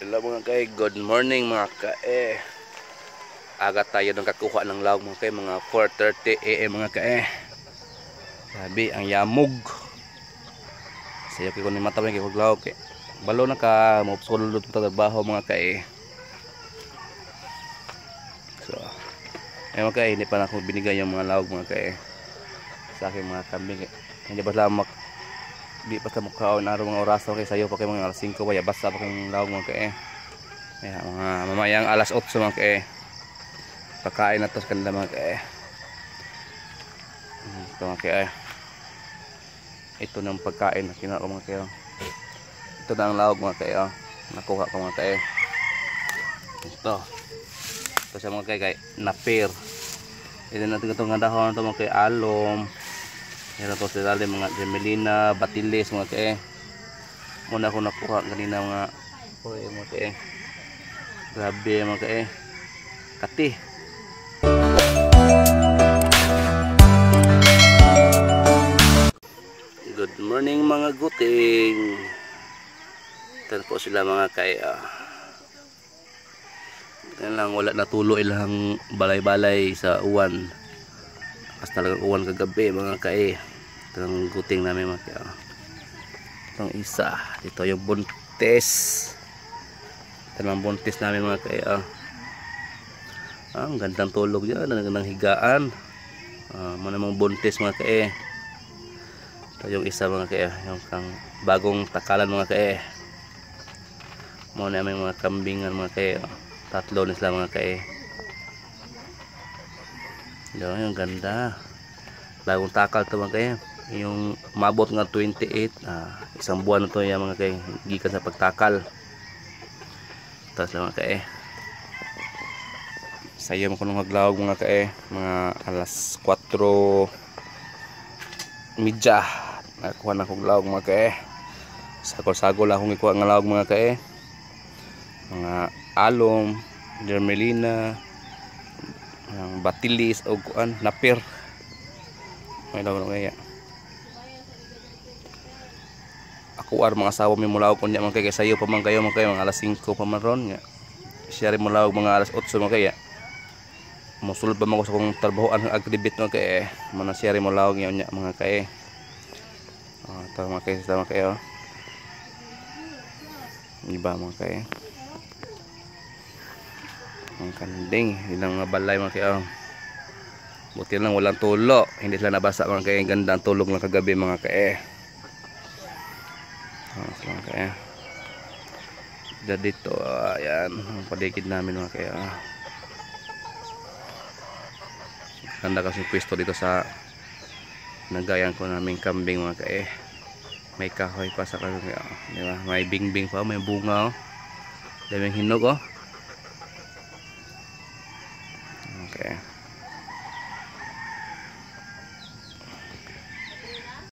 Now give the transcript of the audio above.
Hello mga kay, good morning mga kay. Aga tayo nang kakuha ng lawg mga kay, mga 4:30 AM mga kay. Sabi ang yamog. Sayo kay kunin mata kay kog lawg kay. Balo na ka mo sulod ta trabaho mga kay. So, ay mga kay, hindi pa na ako binigay yung mga lawg mga kay sa aking mga kambing. Hindi pa lamak di pa sa mukhaon araw mga oras okay sayo pa kay mga alas 5 pa basta pa kay lawg mga kay. Kaya mga mamayang alas 8 mga kay. Pakain na to sa kanila mga kay. Ito mga kay. Ito nang pagkain na kinain ko mga kay. Ito na ang lawg mga kay. Nakuha ko mga kay. Ito sa mga kay napir. Ito natin itong dahon ito mga kay alom. Meron to sila mga gemelina, batilis mga kay. Muna ako nakuha kanina mga mga kay. Grabe mga kay. Kati. Good morning mga guting. Ito po sila mga kay. Lang wala natulo ilang balay-balay sa uwan. Basta talagang uwan kagabi mga kay. Ito ang guting namin mga kay. Itong isa. Ito yung buntis. Ito ang buntis namin mga kay. Ang gandang tulog yan. Ang gandang higaan. Muna mga buntis mga kay. Ito yung isa mga kay. Yung kang bagong takalan mga kay. Muna namin mga kambingan mga kay. Tatlo na sila mga kay. Yung ganda. Bagong takal ito mga kay. Yung mabot nga 28. Isang buwan na ito yung mga kay. Gikan sa pagtakal. Ito sila mga kay. Sayo mo ko nung maglawag mga kay. Mga alas 4:30. Nakuha na akong lawag mga kay. Sagol-sagol akong ikuha ng lawag mga kay. Mga alom, germelina, batilis o kuan, napir. May lawag na kaya. Ako ar mga asawa may mulawag kunya mga kay sayo pa man kayo mga kay mga alas 5 pa man ron nga. Siya rin mulawag mga alas 8 mga kaya. Musulod pa man ko sa kong trabahoan ng agribit mga kay. Mana siya rin mulawag nya mga kay. Ito mga kay sa mga kay. Iba mga kay. Ang kanding, ilang balay mga kay. Buti lang walang tulo. Hindi sila nabasa mga kay. Ganda ang tulog ng kagabi mga kay. Mga kay. Dito, ayan, ang paligid namin mga kay. Ganda kasi pwesto dito sa nagayan ko naming kambing mga kay. May kahoy pa sa kanya, di ba? May bingbing pa, may bunga, daming hinog, Okay.